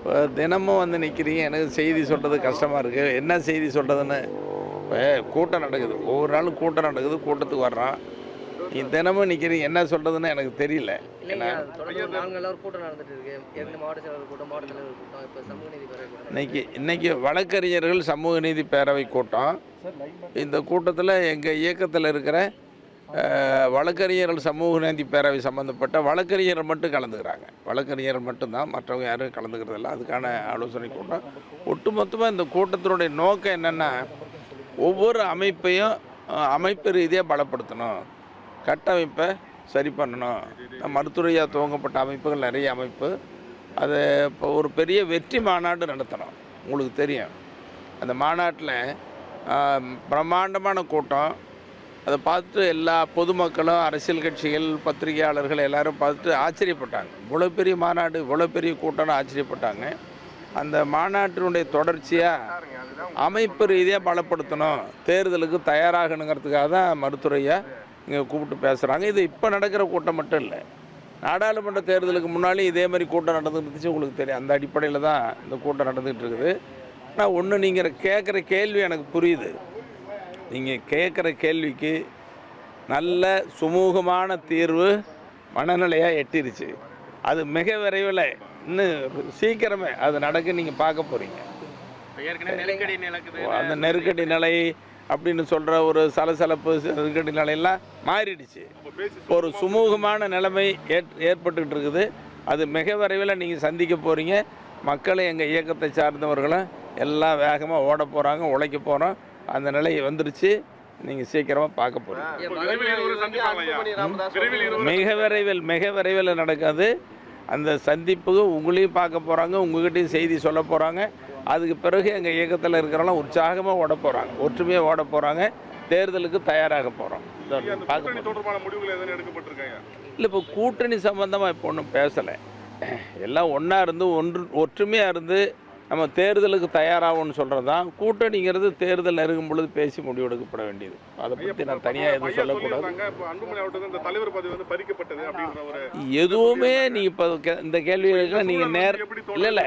இப்போ தினமும் வந்து நிற்கிறீங்க, எனக்கு செய்தி சொல்கிறது கஷ்டமாக இருக்குது. என்ன செய்தி சொல்கிறதுன்னு இப்போ கூட்டம் நடக்குது, ஒவ்வொரு நாளும் கூட்டம் நடக்குது, கூட்டத்துக்கு வர்றான். நீங்கள் தினமும் நிற்கிறீங்க, என்ன சொல்கிறதுன்னு எனக்கு தெரியல. இல்லைங்க, தொடர்ந்து 4 நாளா ஒரு கூட்டம் நடந்துட்டு இருக்கு. ஏற்கனவே மாவட்ட செயலாளர் கூட்டம், மாவட்ட தலைவர் கூட்டம், இப்போ சமூக நீதி பேரவை கூட்டம். இன்னைக்கு வழக்கறிஞர்கள் சமூக நீதி பேரவை கூட்டம். இந்த கூட்டத்தில் எங்கள் இயக்கத்தில் இருக்கிற வழக்கறிஞர்கள் சமூக நீதி பேரவை சம்மந்தப்பட்ட வழக்கறிஞர்கள் மட்டும் கலந்துக்கிறாங்க. வழக்கறிஞர்கள் மட்டும்தான், மற்றவங்க யாரும் கலந்துக்கிறதில்ல. அதுக்கான ஆலோசனை கூட்டம். ஒட்டுமொத்தமாக இந்த கூட்டத்தினுடைய நோக்கம் என்னென்னா, ஒவ்வொரு அமைப்பையும் அமைப்பு ரீதியாக பலப்படுத்தணும், கட்டமைப்பை சரி பண்ணணும். மருத்துவரையாக துவங்கப்பட்ட அமைப்புகள் நிறைய அமைப்பு, அதை இப்போ ஒரு பெரிய வெற்றி மாநாடு நடத்தணும். உங்களுக்கு தெரியும், அந்த மாநாட்டில் பிரம்மாண்டமான கூட்டம். அதை பார்த்துட்டு எல்லா பொதுமக்களும், அரசியல் கட்சிகள், பத்திரிகையாளர்கள் எல்லோரும் பார்த்துட்டு ஆச்சரியப்பட்டாங்க. இவ்வளோ பெரிய மாநாடு, இவ்வளோ பெரிய கூட்டம்னு ஆச்சரியப்பட்டாங்க. அந்த மாநாட்டினுடைய தொடர்ச்சியாக அமைப்பு ரீதியாக பலப்படுத்தணும், தேர்தலுக்கு தயாராகணுங்கிறதுக்காக தான் மருத்துவரையாக இங்கே கூப்பிட்டு பேசுகிறாங்க. இது இப்போ நடக்கிற கூட்டம் மட்டும் இல்லை, நாடாளுமன்ற தேர்தலுக்கு முன்னாடி இதே மாதிரி கூட்டம் நடந்துட்டு இருந்துச்சு, உங்களுக்கு தெரியும். அந்த அடிப்படையில் தான் இந்த கூட்டம் நடந்துகிட்டு இருக்குது. ஆனால் ஒன்று, நீங்கள் கேட்குற கேள்வி எனக்கு புரியுது. நீங்கள் கேட்குற கேள்விக்கு நல்ல சுமூகமான தீர்வு மனநிலையாக எட்டிருச்சு. அது மிக விரைவில், இன்னும் சீக்கிரமே அது நடக்க நீங்கள் பார்க்க போகிறீங்க. அந்த நெருக்கடி நிலை அப்படின்னு சொல்கிற ஒரு சலசலப்பு நெருக்கடி நிலையெல்லாம் மாறிடுச்சு. ஒரு சுமூகமான நிலைமை ஏற்பட்டுக்கிட்டு இருக்குது. அது மிக விரைவில் நீங்கள் சந்திக்க போகிறீங்க. மக்களை, எங்கள் இயக்கத்தை சார்ந்தவர்களும் எல்லாம் வேகமாக ஓட போகிறாங்க, உழைக்க போகிறோம். அந்த நிலை வந்துருச்சு, நீங்கள் சீக்கிரமாக பார்க்க போகிறீங்க. மிக விரைவில் நடக்காது அந்த சந்திப்பு. உங்களையும் பார்க்க போகிறாங்க, உங்கள்கிட்டையும் செய்தி சொல்ல போகிறாங்க. அதுக்கு பிறகு எங்கள் இயக்கத்தில் இருக்கிறவங்களாம் உற்சாகமாக ஓட போகிறாங்க, ஒற்றுமையாக ஓட போகிறாங்க. தேர்தலுக்கு தயாராக போகிறோம். இல்லை, இப்போ கூட்டணி சம்பந்தமாக இப்போ ஒன்றும் பேசலை. எல்லாம் ஒன்றா இருந்து ஒற்றுமையாக இருந்து நம்ம தேர்தலுக்கு தயாராகும்னு சொல்கிறது தான். கூட்டணிங்கிறது தேர்தல் நெருங்கும் பொழுது பேசி முடிவெடுக்கப்பட வேண்டியது. அதை பற்றி நான் தனியாக எதுவும் சொல்லக்கூடாது. எதுவுமே நீங்கள் இப்போ இந்த கேள்விகளுக்கு நீங்கள் இல்லை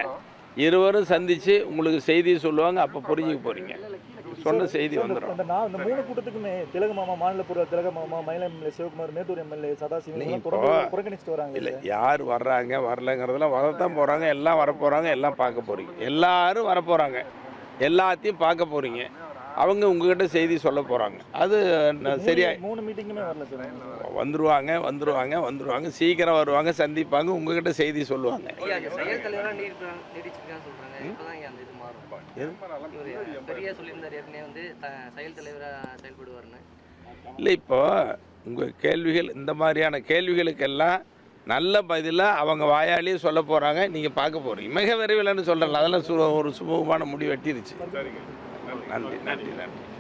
இருவரும் சந்தித்து உங்களுக்கு செய்தி சொல்லுவாங்க, அப்போ புரிஞ்சுக்க போகிறீங்க. சொன்ன செய்தி வந்துடும். இந்த 3 கூட்டத்துக்குமே திலக மாமா, மாநிலப்பூர்வ திலக மாமா, மயிலம் எம்எல்ஏ சிவகுமார், மேட்டூர் எம்எல்ஏ சதாசிவம் புறக்கணிச்சுட்டு வராங்க. இல்லை, யார் வர்றாங்க வரலைங்கிறதுலாம் வரத்தான் போகிறாங்க, எல்லாம் வரப்போகிறாங்க, எல்லாம் பார்க்க போகிறீங்க. எல்லாரும் வரப்போகிறாங்க, எல்லாத்தையும் பார்க்க போகிறீங்க. அவங்க உங்ககிட்ட செய்தி சொல்ல போகிறாங்க. அது சரியா 3 மீட்டிங்குமே வரல சார். வந்துருவாங்க, சீக்கிரம் வருவாங்க, சந்திப்பாங்க, உங்ககிட்ட செய்தி சொல்லுவாங்க. இல்லை, இப்போ உங்கள் கேள்விகள், இந்த மாதிரியான கேள்விகளுக்கெல்லாம் நல்ல பதிலாக அவங்க வாயாலேயே சொல்ல போகிறாங்க, நீங்கள் பார்க்க போகிறீங்க. மிக விரைவில்னு சொல்கிறேன். அதெல்லாம் ஒரு சுமூகமான முடிவு வெட்டிருச்சு. நன்றி.